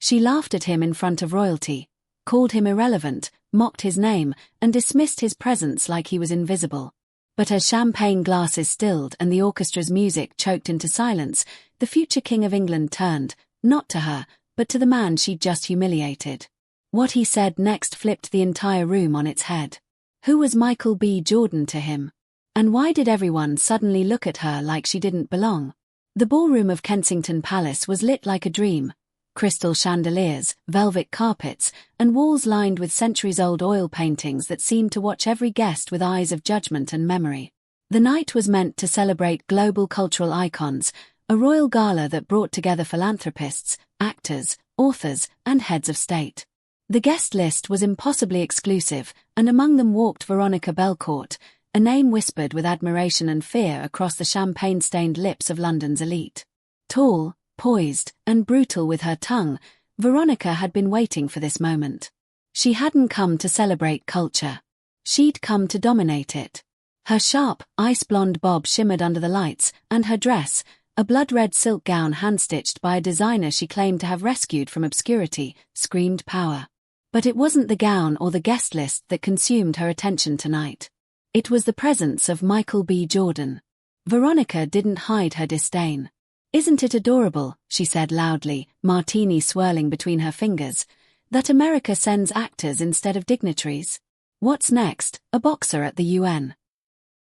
She laughed at him in front of royalty, called him irrelevant, mocked his name, and dismissed his presence like he was invisible. But as champagne glasses stilled and the orchestra's music choked into silence, the future King of England turned, not to her, but to the man she'd just humiliated. What he said next flipped the entire room on its head. Who was Michael B. Jordan to him? And why did everyone suddenly look at her like she didn't belong? The ballroom of Kensington Palace was lit like a dream. Crystal chandeliers, velvet carpets, and walls lined with centuries-old oil paintings that seemed to watch every guest with eyes of judgment and memory. The night was meant to celebrate global cultural icons, a royal gala that brought together philanthropists, actors, authors, and heads of state. The guest list was impossibly exclusive, and among them walked Veronica Belcourt, a name whispered with admiration and fear across the champagne-stained lips of London's elite. Tall, poised, and brutal with her tongue, Veronica had been waiting for this moment. She hadn't come to celebrate culture. She'd come to dominate it. Her sharp, ice-blonde bob shimmered under the lights, and her dress, a blood-red silk gown hand-stitched by a designer she claimed to have rescued from obscurity, screamed power. But it wasn't the gown or the guest list that consumed her attention tonight. It was the presence of Michael B. Jordan. Veronica didn't hide her disdain. "Isn't it adorable," she said loudly, martini swirling between her fingers, "that America sends actors instead of dignitaries? What's next, a boxer at the UN?"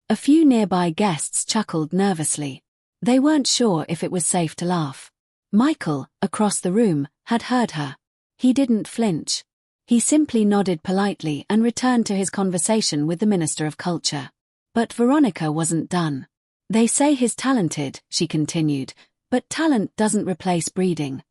A few nearby guests chuckled nervously. They weren't sure if it was safe to laugh. Michael, across the room, had heard her. He didn't flinch. He simply nodded politely and returned to his conversation with the Minister of Culture. But Veronica wasn't done. "They say he's talented," she continued, "but talent doesn't replace breeding."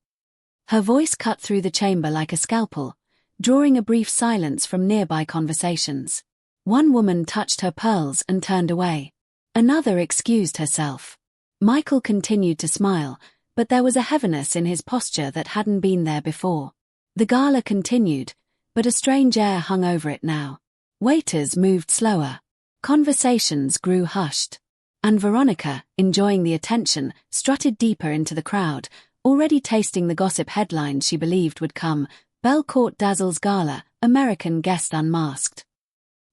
Her voice cut through the chamber like a scalpel, drawing a brief silence from nearby conversations. One woman touched her pearls and turned away. Another excused herself. Michael continued to smile, but there was a heaviness in his posture that hadn't been there before. The gala continued, but a strange air hung over it now. Waiters moved slower. Conversations grew hushed. And Veronica, enjoying the attention, strutted deeper into the crowd, already tasting the gossip headlines she believed would come: Belcourt dazzles Gala, American guest unmasked.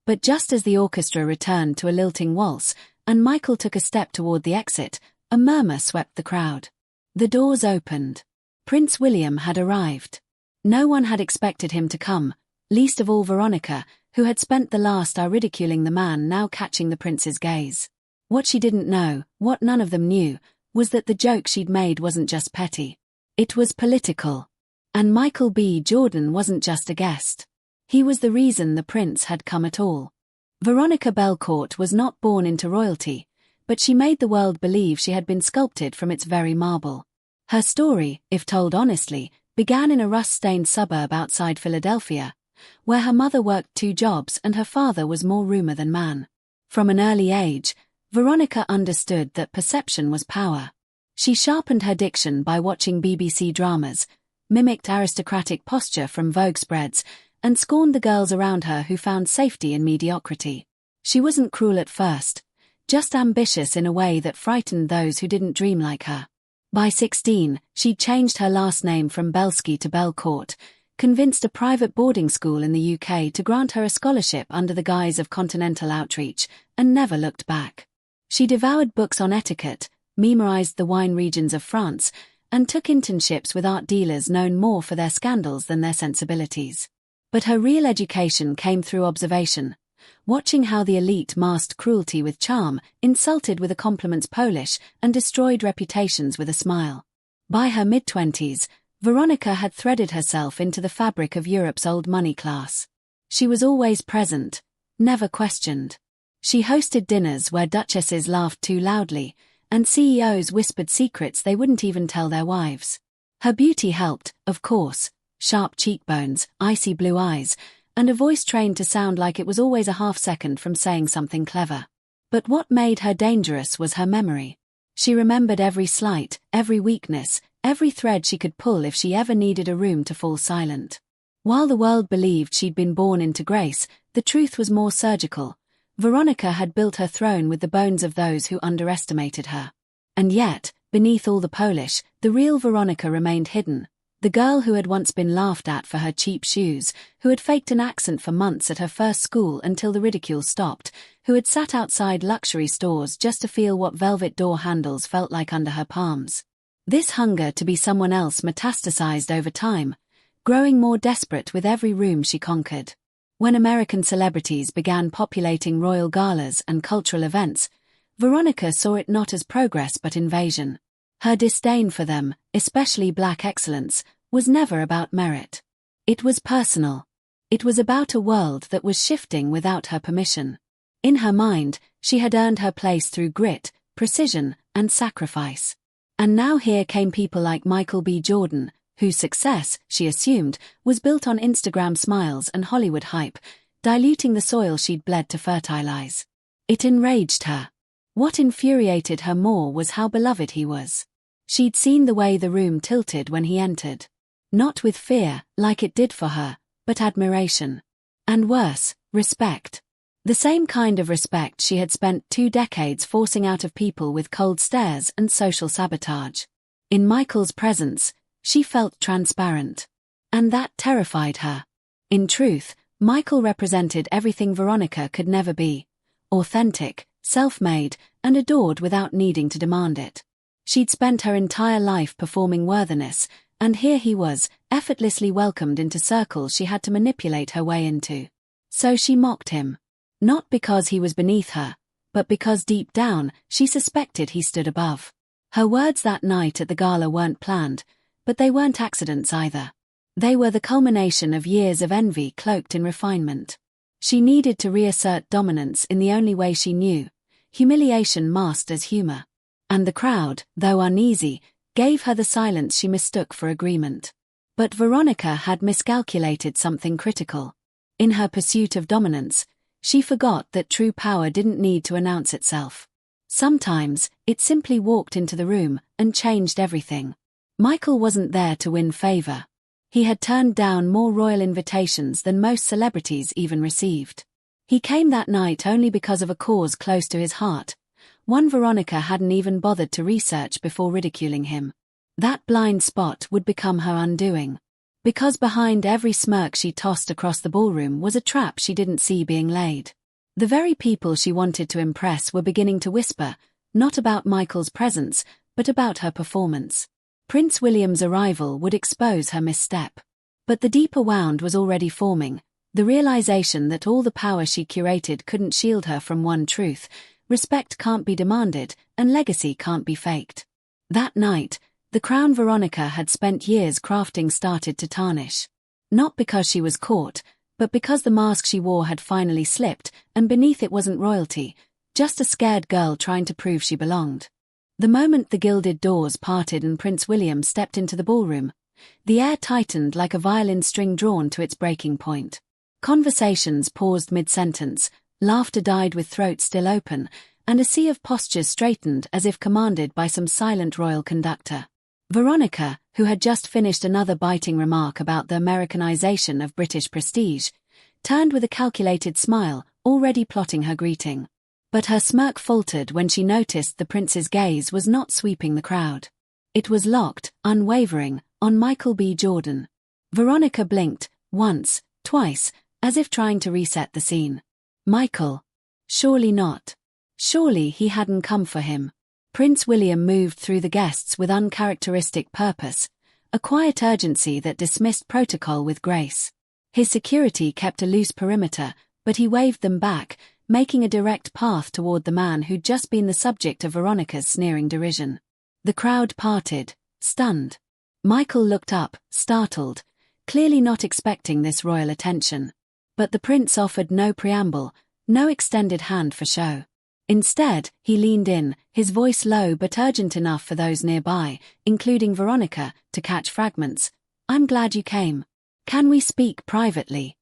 But just as the orchestra returned to a lilting waltz, and Michael took a step toward the exit, a murmur swept the crowd. The doors opened. Prince William had arrived. No one had expected him to come, least of all Veronica, who had spent the last hour ridiculing the man now catching the prince's gaze. What she didn't know, what none of them knew, was that the joke she'd made wasn't just petty. It was political. And Michael B. Jordan wasn't just a guest. He was the reason the prince had come at all. Veronica Belcourt was not born into royalty, but she made the world believe she had been sculpted from its very marble. Her story, if told honestly, began in a rust-stained suburb outside Philadelphia, where her mother worked 2 jobs and her father was more rumor than man. From an early age, Veronica understood that perception was power. She sharpened her diction by watching BBC dramas, mimicked aristocratic posture from Vogue spreads, and scorned the girls around her who found safety in mediocrity. She wasn't cruel at first, just ambitious in a way that frightened those who didn't dream like her. By 16, she'd changed her last name from Belsky to Belcourt, convinced a private boarding school in the UK to grant her a scholarship under the guise of continental outreach, and never looked back. She devoured books on etiquette, memorized the wine regions of France, and took internships with art dealers known more for their scandals than their sensibilities. But her real education came through observation, watching how the elite masked cruelty with charm, insulted with a compliment's polish, and destroyed reputations with a smile. By her mid-20s, Veronica had threaded herself into the fabric of Europe's old money class. She was always present, never questioned. She hosted dinners where duchesses laughed too loudly, and CEOs whispered secrets they wouldn't even tell their wives. Her beauty helped, of course: sharp cheekbones, icy blue eyes, and a voice trained to sound like it was always a half-second from saying something clever. But what made her dangerous was her memory. She remembered every slight, every weakness, every thread she could pull if she ever needed a room to fall silent. While the world believed she'd been born into grace, the truth was more surgical. Veronica had built her throne with the bones of those who underestimated her. And yet, beneath all the polish, the real Veronica remained hidden, The girl who had once been laughed at for her cheap shoes, who had faked an accent for months at her first school until the ridicule stopped, who had sat outside luxury stores just to feel what velvet door handles felt like under her palms. This hunger to be someone else metastasized over time, growing more desperate with every room she conquered. When American celebrities began populating royal galas and cultural events, Veronica saw it not as progress but invasion. Her disdain for them, especially black excellence, was never about merit. It was personal. It was about a world that was shifting without her permission. In her mind, she had earned her place through grit, precision, and sacrifice. And now here came people like Michael B. Jordan, whose success, she assumed, was built on Instagram smiles and Hollywood hype, diluting the soil she'd bled to fertilize. It enraged her. What infuriated her more was how beloved he was. She'd seen the way the room tilted when he entered. Not with fear, like it did for her, but admiration. And worse, respect. The same kind of respect she had spent 2 decades forcing out of people with cold stares and social sabotage. In Michael's presence, she felt transparent. And that terrified her. In truth, Michael represented everything Veronica could never be. Authentic, self-made, and adored without needing to demand it. She'd spent her entire life performing worthiness, and here he was, effortlessly welcomed into circles she had to manipulate her way into. So she mocked him. Not because he was beneath her, but because deep down, she suspected he stood above. Her words that night at the gala weren't planned, but they weren't accidents either. They were the culmination of years of envy cloaked in refinement. She needed to reassert dominance in the only way she knew, humiliation masked as humor. And the crowd, though uneasy, gave her the silence she mistook for agreement. But Veronica had miscalculated something critical. In her pursuit of dominance, she forgot that true power didn't need to announce itself. Sometimes, it simply walked into the room and changed everything. Michael wasn't there to win favor. He had turned down more royal invitations than most celebrities even received. He came that night only because of a cause close to his heart, one Veronica hadn't even bothered to research before ridiculing him. That blind spot would become her undoing. Because behind every smirk she tossed across the ballroom was a trap she didn't see being laid. The very people she wanted to impress were beginning to whisper, not about Michael's presence, but about her performance. Prince William's arrival would expose her misstep. But the deeper wound was already forming, the realization that all the power she curated couldn't shield her from one truth: respect can't be demanded, and legacy can't be faked. That night, the crown Veronica had spent years crafting started to tarnish. Not because she was caught, but because the mask she wore had finally slipped, and beneath it wasn't royalty, just a scared girl trying to prove she belonged. The moment the gilded doors parted and Prince William stepped into the ballroom, the air tightened like a violin string drawn to its breaking point. Conversations paused mid-sentence, laughter died with throats still open, and a sea of postures straightened as if commanded by some silent royal conductor. Veronica, who had just finished another biting remark about the Americanization of British prestige, turned with a calculated smile, already plotting her greeting. But her smirk faltered when she noticed the prince's gaze was not sweeping the crowd. It was locked, unwavering, on Michael B. Jordan. Veronica blinked, once, twice, as if trying to reset the scene. Michael. Surely not. Surely he hadn't come for him. Prince William moved through the guests with uncharacteristic purpose, a quiet urgency that dismissed protocol with grace. His security kept a loose perimeter, but he waved them back, making a direct path toward the man who'd just been the subject of Veronica's sneering derision. The crowd parted, stunned. Michael looked up, startled, clearly not expecting this royal attention. But the prince offered no preamble, no extended hand for show. Instead, he leaned in, his voice low but urgent enough for those nearby, including Veronica, to catch fragments. "I'm glad you came. Can we speak privately?"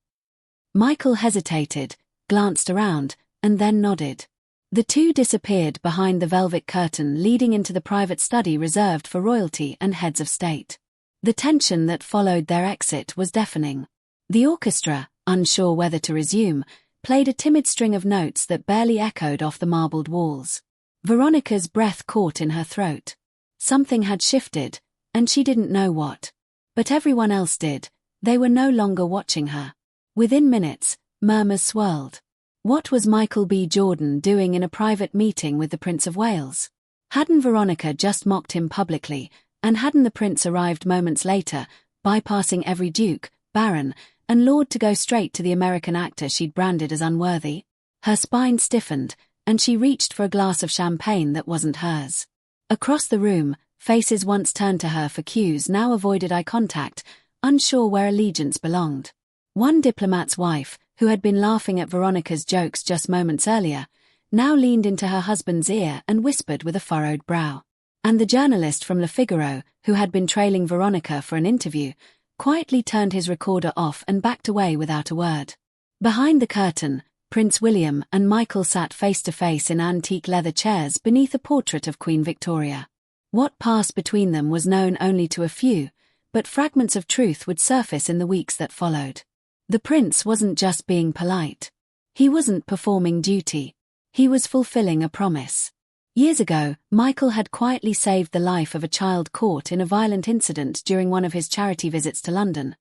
Michael hesitated, glanced around, and then nodded. The two disappeared behind the velvet curtain leading into the private study reserved for royalty and heads of state. The tension that followed their exit was deafening. The orchestra, unsure whether to resume, played a timid string of notes that barely echoed off the marbled walls. Veronica's breath caught in her throat. Something had shifted, and she didn't know what. But everyone else did. They were no longer watching her. Within minutes, murmurs swirled. What was Michael B. Jordan doing in a private meeting with the Prince of Wales? Hadn't Veronica just mocked him publicly, and hadn't the prince arrived moments later, bypassing every duke, baron, and lord to go straight to the American actor she'd branded as unworthy? Her spine stiffened, and she reached for a glass of champagne that wasn't hers. Across the room, faces once turned to her for cues now avoided eye contact, unsure where allegiance belonged. One diplomat's wife, who had been laughing at Veronica's jokes just moments earlier, now leaned into her husband's ear and whispered with a furrowed brow. And the journalist from Le Figaro, who had been trailing Veronica for an interview, quietly turned his recorder off and backed away without a word. Behind the curtain, Prince William and Michael sat face to face in antique leather chairs beneath a portrait of Queen Victoria. What passed between them was known only to a few, but fragments of truth would surface in the weeks that followed. The prince wasn't just being polite. He wasn't performing duty. He was fulfilling a promise. Years ago, Michael had quietly saved the life of a child caught in a violent incident during one of his charity visits to London.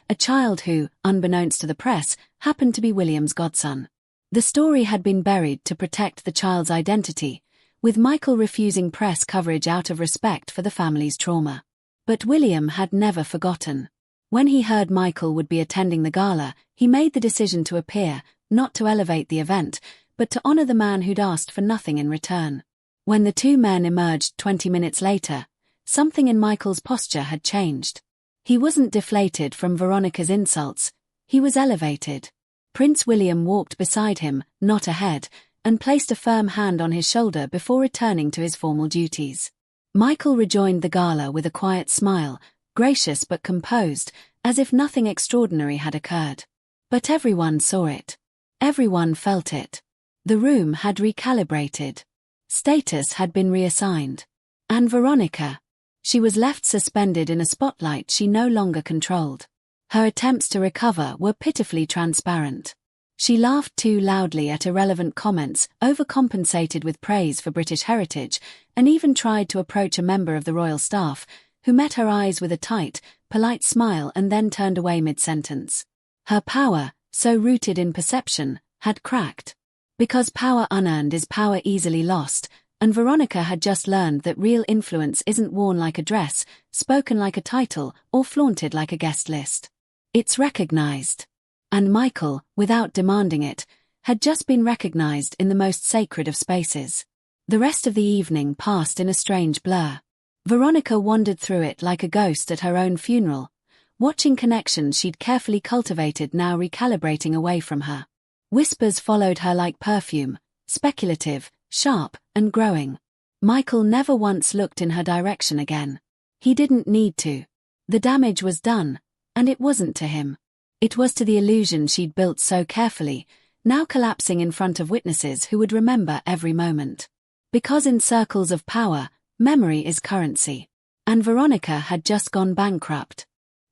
A child who, unbeknownst to the press, happened to be William's godson. The story had been buried to protect the child's identity, with Michael refusing press coverage out of respect for the family's trauma. But William had never forgotten. When he heard Michael would be attending the gala, he made the decision to appear, not to elevate the event, but to honor the man who'd asked for nothing in return. When the two men emerged 20 minutes later, something in Michael's posture had changed. He wasn't deflated from Veronica's insults, he was elevated. Prince William walked beside him, not ahead, and placed a firm hand on his shoulder before returning to his formal duties. Michael rejoined the gala with a quiet smile, gracious but composed, as if nothing extraordinary had occurred. But everyone saw it. Everyone felt it. The room had recalibrated. Status had been reassigned. And Veronica? She was left suspended in a spotlight she no longer controlled. Her attempts to recover were pitifully transparent. She laughed too loudly at irrelevant comments, overcompensated with praise for British heritage, and even tried to approach a member of the royal staff, who met her eyes with a tight, polite smile and then turned away mid-sentence. Her power, so rooted in perception, had cracked. Because power unearned is power easily lost, and Veronica had just learned that real influence isn't worn like a dress, spoken like a title, or flaunted like a guest list. It's recognized. And Michael, without demanding it, had just been recognized in the most sacred of spaces. The rest of the evening passed in a strange blur. Veronica wandered through it like a ghost at her own funeral, watching connections she'd carefully cultivated now recalibrating away from her. Whispers followed her like perfume, speculative, sharp, and growing. Michael never once looked in her direction again. He didn't need to. The damage was done, and it wasn't to him. It was to the illusion she'd built so carefully, now collapsing in front of witnesses who would remember every moment. Because in circles of power, memory is currency. And Veronica had just gone bankrupt.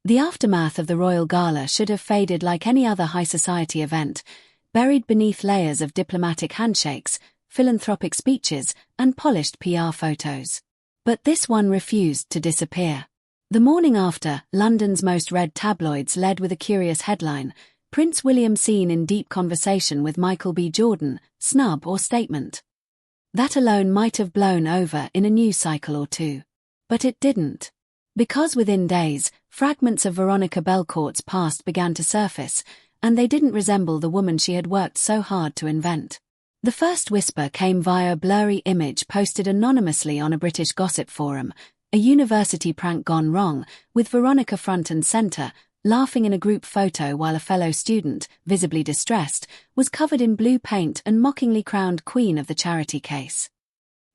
The aftermath of the royal gala should have faded like any other high society event, buried beneath layers of diplomatic handshakes, philanthropic speeches, and polished PR photos. But this one refused to disappear. The morning after, London's most read tabloids led with a curious headline, Prince William seen in deep conversation with Michael B. Jordan, snub or statement. That alone might have blown over in a news cycle or two. But it didn't. Because within days, fragments of Veronica Belcourt's past began to surface, and they didn't resemble the woman she had worked so hard to invent. The first whisper came via a blurry image posted anonymously on a British gossip forum, a university prank gone wrong, with Veronica front and center, laughing in a group photo while a fellow student, visibly distressed, was covered in blue paint and mockingly crowned queen of the charity case.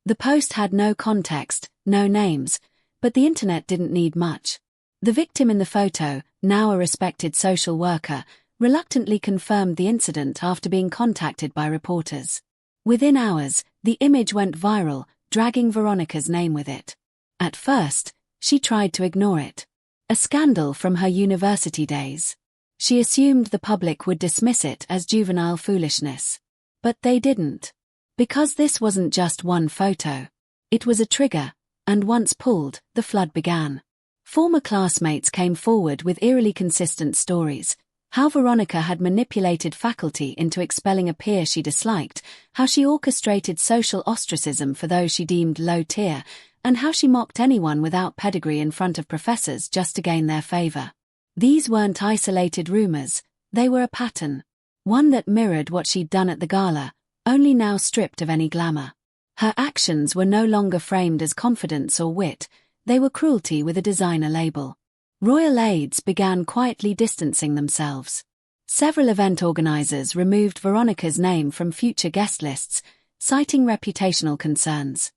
The post had no context, no names, but the internet didn't need much. The victim in the photo, now a respected social worker, reluctantly confirmed the incident after being contacted by reporters. Within hours, the image went viral, dragging Veronica's name with it. At first, she tried to ignore it. A scandal from her university days. She assumed the public would dismiss it as juvenile foolishness. But they didn't. Because this wasn't just one photo. It was a trigger, and once pulled, the flood began. Former classmates came forward with eerily consistent stories. How Veronica had manipulated faculty into expelling a peer she disliked, how she orchestrated social ostracism for those she deemed low tier, and how she mocked anyone without pedigree in front of professors just to gain their favor. These weren't isolated rumors, they were a pattern. One that mirrored what she'd done at the gala, only now stripped of any glamour. Her actions were no longer framed as confidence or wit, they were cruelty with a designer label. Royal aides began quietly distancing themselves. Several event organizers removed Veronica's name from future guest lists, citing reputational concerns.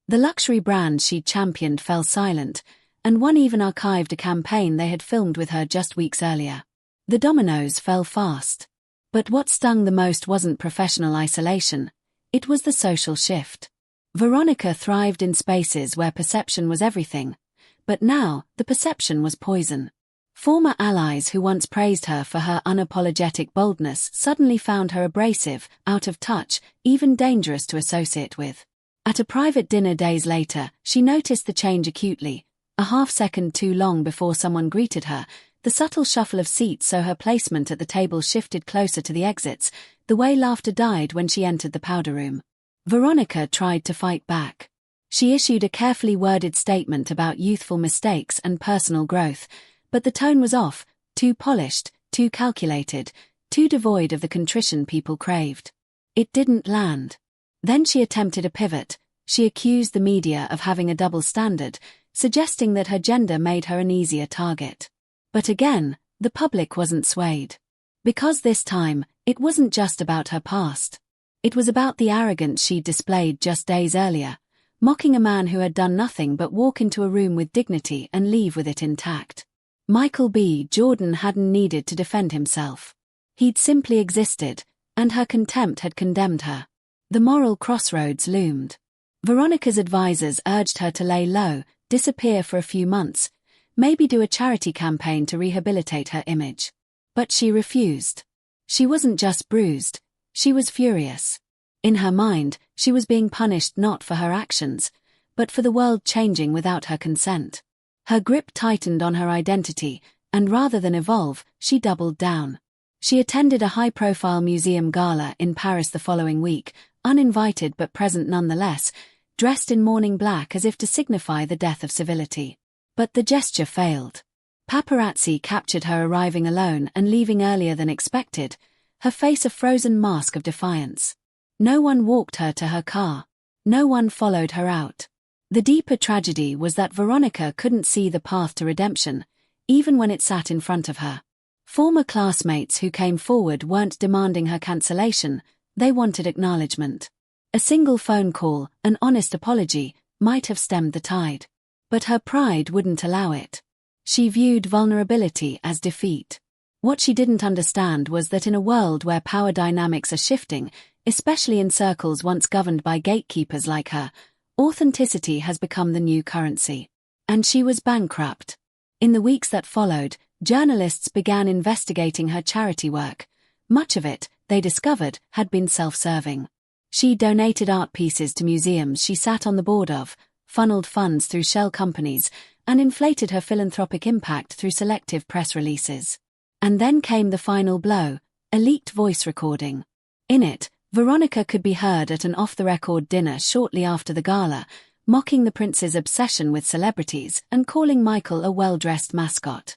The luxury brands she'd championed fell silent, and one even archived a campaign they had filmed with her just weeks earlier. The dominoes fell fast. But what stung the most wasn't professional isolation, it was the social shift. Veronica thrived in spaces where perception was everything, but now, the perception was poison. Former allies who once praised her for her unapologetic boldness suddenly found her abrasive, out of touch, even dangerous to associate with. At a private dinner days later, she noticed the change acutely, a half-second too long before someone greeted her, the subtle shuffle of seats so her placement at the table shifted closer to the exits, the way laughter died when she entered the powder room. Veronica tried to fight back. She issued a carefully worded statement about youthful mistakes and personal growth, but the tone was off, too polished, too calculated, too devoid of the contrition people craved. It didn't land. Then she attempted a pivot. She accused the media of having a double standard, suggesting that her gender made her an easier target. But again, the public wasn't swayed. Because this time, it wasn't just about her past. It was about the arrogance she'd displayed just days earlier, mocking a man who had done nothing but walk into a room with dignity and leave with it intact. Michael B. Jordan hadn't needed to defend himself. He'd simply existed, and her contempt had condemned her. The moral crossroads loomed. Veronica's advisors urged her to lay low, disappear for a few months, maybe do a charity campaign to rehabilitate her image. But she refused. She wasn't just bruised, she was furious. In her mind, she was being punished not for her actions, but for the world changing without her consent. Her grip tightened on her identity, and rather than evolve, she doubled down. She attended a high-profile museum gala in Paris the following week, uninvited but present nonetheless, dressed in mourning black as if to signify the death of civility. But the gesture failed. Paparazzi captured her arriving alone and leaving earlier than expected, her face a frozen mask of defiance. No one walked her to her car. No one followed her out. The deeper tragedy was that Veronica couldn't see the path to redemption, even when it sat in front of her. Former classmates who came forward weren't demanding her cancellation, they wanted acknowledgement. A single phone call, an honest apology, might have stemmed the tide. But her pride wouldn't allow it. She viewed vulnerability as defeat. What she didn't understand was that in a world where power dynamics are shifting, especially in circles once governed by gatekeepers like her, authenticity has become the new currency. And she was bankrupt. In the weeks that followed, journalists began investigating her charity work. Much of it, they discovered, had been self-serving. She donated art pieces to museums she sat on the board of, funneled funds through shell companies, and inflated her philanthropic impact through selective press releases. And then came the final blow, a leaked voice recording. In it, Veronica could be heard at an off-the-record dinner shortly after the gala, mocking the prince's obsession with celebrities and calling Michael a well-dressed mascot.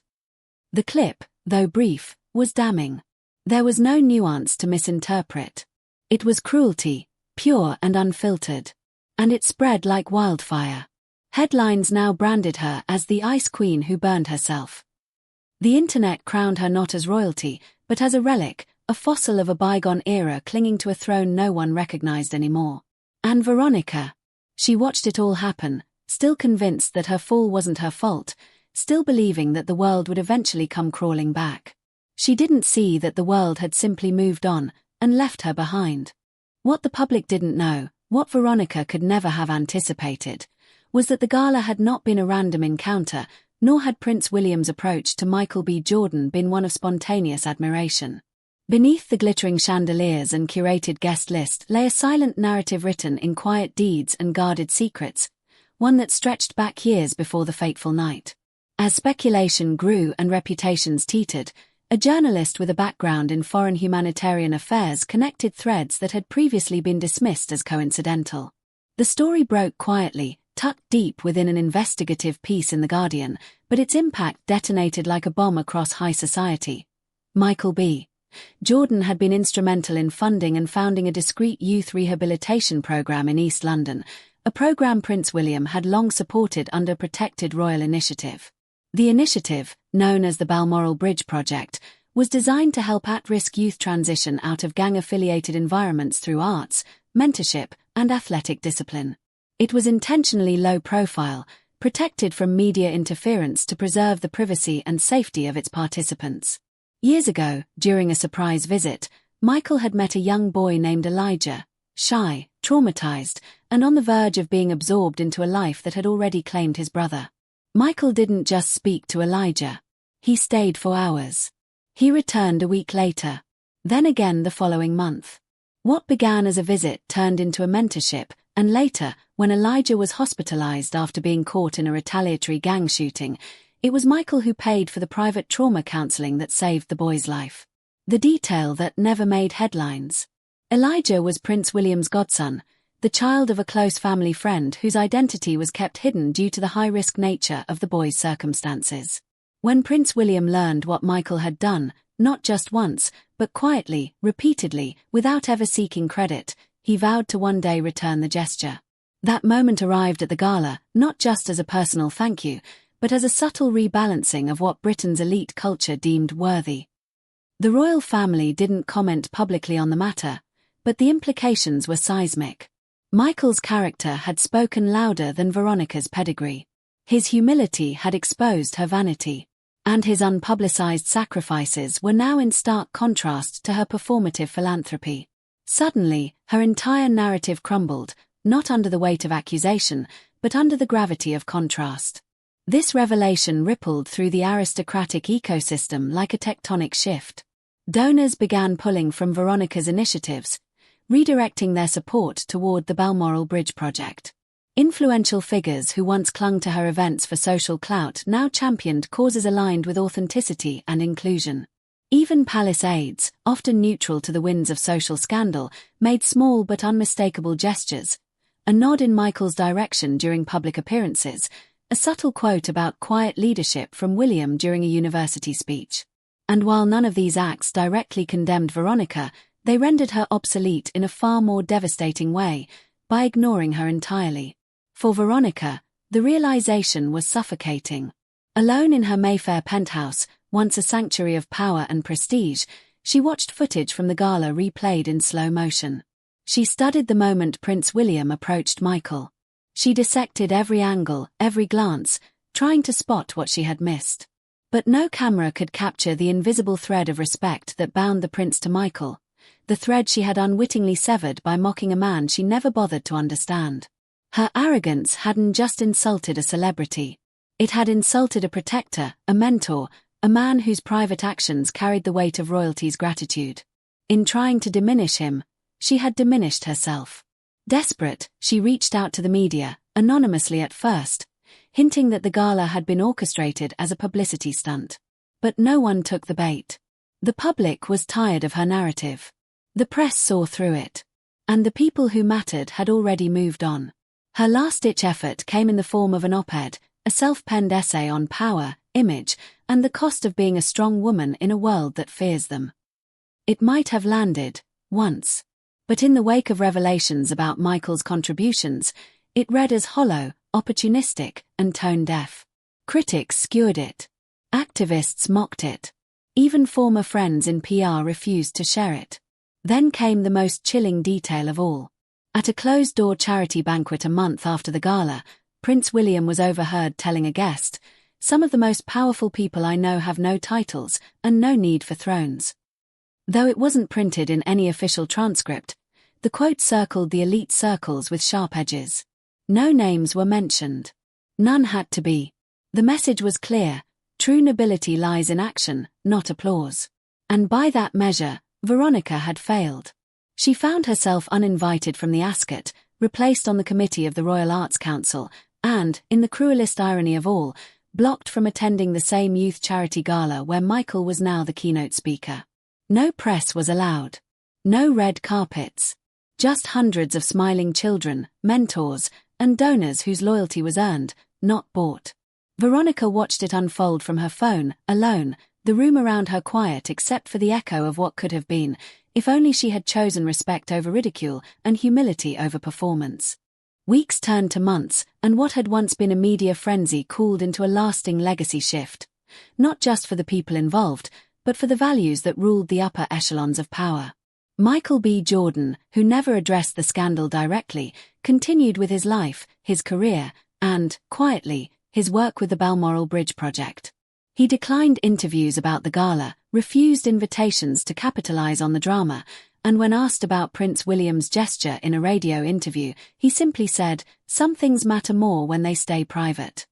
The clip, though brief, was damning. There was no nuance to misinterpret. It was cruelty, pure and unfiltered. And it spread like wildfire. Headlines now branded her as the Ice Queen who burned herself. The internet crowned her not as royalty, but as a relic, a fossil of a bygone era clinging to a throne no one recognized anymore. And Veronica. She watched it all happen, still convinced that her fall wasn't her fault, still believing that the world would eventually come crawling back. She didn't see that the world had simply moved on and left her behind. What the public didn't know, what Veronica could never have anticipated, was that the gala had not been a random encounter, nor had Prince William's approach to Michael B. Jordan been one of spontaneous admiration. Beneath the glittering chandeliers and curated guest list lay a silent narrative written in quiet deeds and guarded secrets, one that stretched back years before the fateful night. As speculation grew and reputations teetered, a journalist with a background in foreign humanitarian affairs connected threads that had previously been dismissed as coincidental. The story broke quietly, tucked deep within an investigative piece in The Guardian, but its impact detonated like a bomb across high society. Michael B. Jordan had been instrumental in funding and founding a discreet youth rehabilitation program in East London, a program Prince William had long supported under protected royal initiative. The initiative, known as the Balmoral Bridge Project, was designed to help at-risk youth transition out of gang-affiliated environments through arts, mentorship, and athletic discipline. It was intentionally low-profile, protected from media interference to preserve the privacy and safety of its participants. Years ago, during a surprise visit, Michael had met a young boy named Elijah, shy, traumatized, and on the verge of being absorbed into a life that had already claimed his brother. Michael didn't just speak to Elijah. He stayed for hours. He returned a week later, then again the following month. What began as a visit turned into a mentorship, and later, when Elijah was hospitalized after being caught in a retaliatory gang shooting, it was Michael who paid for the private trauma counseling that saved the boy's life. The detail that never made headlines. Elijah was Prince William's godson, the child of a close family friend whose identity was kept hidden due to the high-risk nature of the boy's circumstances. When Prince William learned what Michael had done, not just once, but quietly, repeatedly, without ever seeking credit, he vowed to one day return the gesture. That moment arrived at the gala, not just as a personal thank you, but as a subtle rebalancing of what Britain's elite culture deemed worthy. The royal family didn't comment publicly on the matter, but the implications were seismic. Michael's character had spoken louder than Veronica's pedigree. His humility had exposed her vanity, and his unpublicized sacrifices were now in stark contrast to her performative philanthropy. Suddenly, her entire narrative crumbled, not under the weight of accusation, but under the gravity of contrast. This revelation rippled through the aristocratic ecosystem like a tectonic shift. Donors began pulling from Veronica's initiatives, redirecting their support toward the Balmoral Bridge project. Influential figures who once clung to her events for social clout now championed causes aligned with authenticity and inclusion. Even palace aides, often neutral to the winds of social scandal, made small but unmistakable gestures. A nod in Michael's direction during public appearances, a subtle quote about quiet leadership from William during a university speech. And while none of these acts directly condemned Veronica, they rendered her obsolete in a far more devastating way, by ignoring her entirely. For Veronica, the realization was suffocating. Alone in her Mayfair penthouse, once a sanctuary of power and prestige, she watched footage from the gala replayed in slow motion. She studied the moment Prince William approached Michael. She dissected every angle, every glance, trying to spot what she had missed. But no camera could capture the invisible thread of respect that bound the prince to Michael, the thread she had unwittingly severed by mocking a man she never bothered to understand. Her arrogance hadn't just insulted a celebrity. It had insulted a protector, a mentor, a man whose private actions carried the weight of royalty's gratitude. In trying to diminish him, she had diminished herself. Desperate, she reached out to the media, anonymously at first, hinting that the gala had been orchestrated as a publicity stunt. But no one took the bait. The public was tired of her narrative. The press saw through it. And the people who mattered had already moved on. Her last-ditch effort came in the form of an op-ed, a self-penned essay on power, image, and the cost of being a strong woman in a world that fears them. It might have landed, once. But in the wake of revelations about Michael's contributions, it read as hollow, opportunistic, and tone-deaf. Critics skewered it. Activists mocked it. Even former friends in PR refused to share it. Then came the most chilling detail of all. At a closed-door charity banquet a month after the gala, Prince William was overheard telling a guest, "Some of the most powerful people I know have no titles and no need for thrones." Though it wasn't printed in any official transcript, the quote circled the elite circles with sharp edges. No names were mentioned. None had to be. The message was clear: true nobility lies in action, not applause. And by that measure, Veronica had failed. She found herself uninvited from the Ascot, replaced on the committee of the Royal Arts Council, and, in the cruelest irony of all, blocked from attending the same youth charity gala where Michael was now the keynote speaker. No press was allowed. No red carpets. Just hundreds of smiling children, mentors, and donors whose loyalty was earned, not bought. Veronica watched it unfold from her phone, alone, the room around her quiet except for the echo of what could have been, if only she had chosen respect over ridicule and humility over performance. Weeks turned to months, and what had once been a media frenzy cooled into a lasting legacy shift. Not just for the people involved, but for the values that ruled the upper echelons of power. Michael B. Jordan, who never addressed the scandal directly, continued with his life, his career, and, quietly, his work with the Balmoral Bridge project. He declined interviews about the gala, refused invitations to capitalize on the drama, and when asked about Prince William's gesture in a radio interview, he simply said, "Some things matter more when they stay private."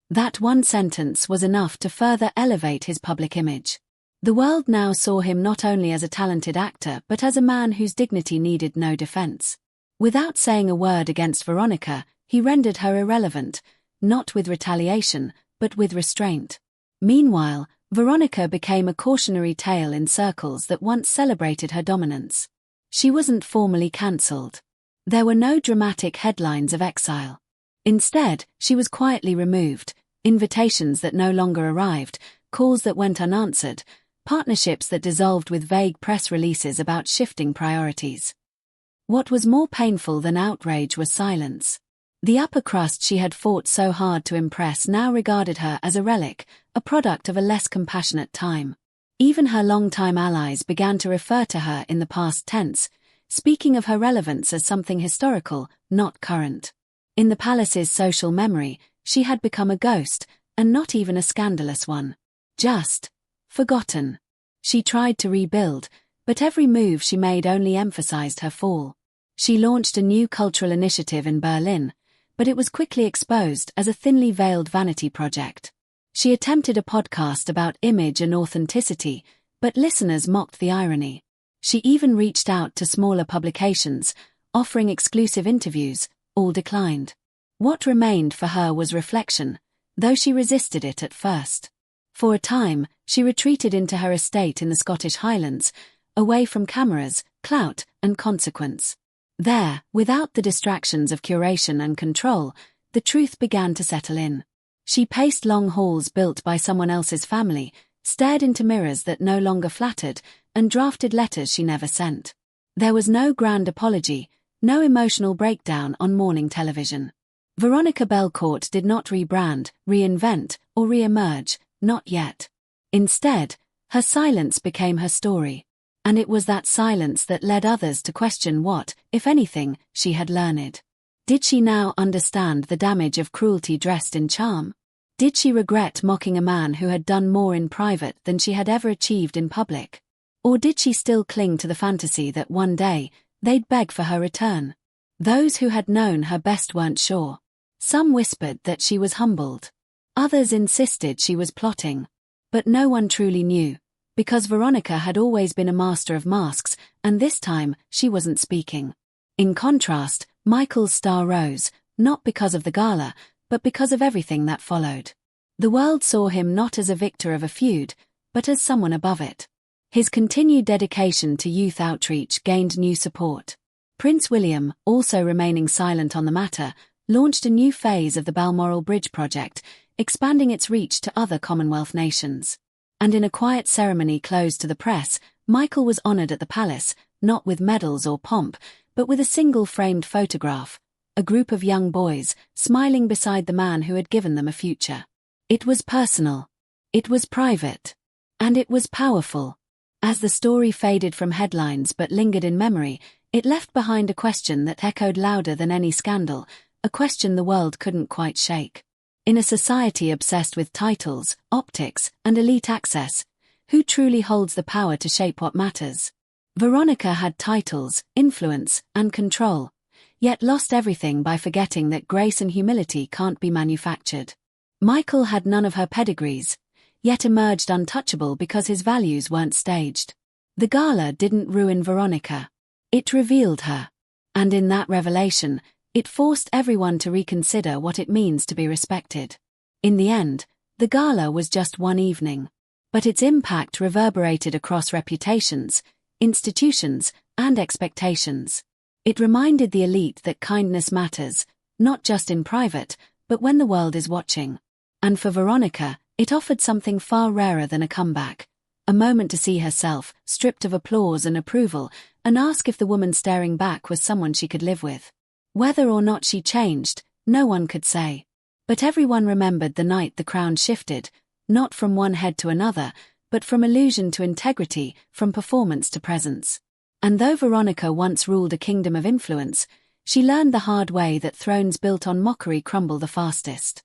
That one sentence was enough to further elevate his public image. The world now saw him not only as a talented actor but as a man whose dignity needed no defense. Without saying a word against Veronica, he rendered her irrelevant, not with retaliation, but with restraint. Meanwhile, Veronica became a cautionary tale in circles that once celebrated her dominance. She wasn't formally cancelled. There were no dramatic headlines of exile. Instead, she was quietly removed, invitations that no longer arrived, calls that went unanswered, partnerships that dissolved with vague press releases about shifting priorities. What was more painful than outrage was silence. The upper crust she had fought so hard to impress now regarded her as a relic, a product of a less compassionate time. Even her longtime allies began to refer to her in the past tense, speaking of her relevance as something historical, not current. In the palace's social memory, she had become a ghost, and not even a scandalous one. Just forgotten. She tried to rebuild, but every move she made only emphasized her fall. She launched a new cultural initiative in Berlin, but it was quickly exposed as a thinly veiled vanity project. She attempted a podcast about image and authenticity, but listeners mocked the irony. She even reached out to smaller publications, offering exclusive interviews, all declined. What remained for her was reflection, though she resisted it at first. For a time, she retreated into her estate in the Scottish Highlands, away from cameras, clout, and consequence. There, without the distractions of curation and control, the truth began to settle in. She paced long halls built by someone else's family, stared into mirrors that no longer flattered, and drafted letters she never sent. There was no grand apology, no emotional breakdown on morning television. Veronica Belcourt did not rebrand, reinvent, or re-emerge, not yet. Instead, her silence became her story. And it was that silence that led others to question what, if anything, she had learned. Did she now understand the damage of cruelty dressed in charm? Did she regret mocking a man who had done more in private than she had ever achieved in public? Or did she still cling to the fantasy that one day, they'd beg for her return? Those who had known her best weren't sure. Some whispered that she was humbled. Others insisted she was plotting. But no one truly knew. Because Veronica had always been a master of masks, and this time, she wasn't speaking. In contrast, Michael's star rose, not because of the gala, but because of everything that followed. The world saw him not as a victor of a feud, but as someone above it. His continued dedication to youth outreach gained new support. Prince William, also remaining silent on the matter, launched a new phase of the Balmoral Bridge project, expanding its reach to other Commonwealth nations. And in a quiet ceremony closed to the press, Michael was honored at the palace, not with medals or pomp, but with a single framed photograph, a group of young boys, smiling beside the man who had given them a future. It was personal. It was private. And it was powerful. As the story faded from headlines but lingered in memory, it left behind a question that echoed louder than any scandal, a question the world couldn't quite shake. In a society obsessed with titles, optics, and elite access, who truly holds the power to shape what matters? Veronica had titles, influence, and control, yet lost everything by forgetting that grace and humility can't be manufactured. Michael had none of her pedigrees, yet emerged untouchable because his values weren't staged. The gala didn't ruin Veronica. It revealed her. And in that revelation, it forced everyone to reconsider what it means to be respected. In the end, the gala was just one evening. But its impact reverberated across reputations, institutions, and expectations. It reminded the elite that kindness matters, not just in private, but when the world is watching. And for Veronica, it offered something far rarer than a comeback. A moment to see herself, stripped of applause and approval, and ask if the woman staring back was someone she could live with. Whether or not she changed, no one could say. But everyone remembered the night the crown shifted, not from one head to another, but from illusion to integrity, from performance to presence. And though Veronica once ruled a kingdom of influence, she learned the hard way that thrones built on mockery crumble the fastest.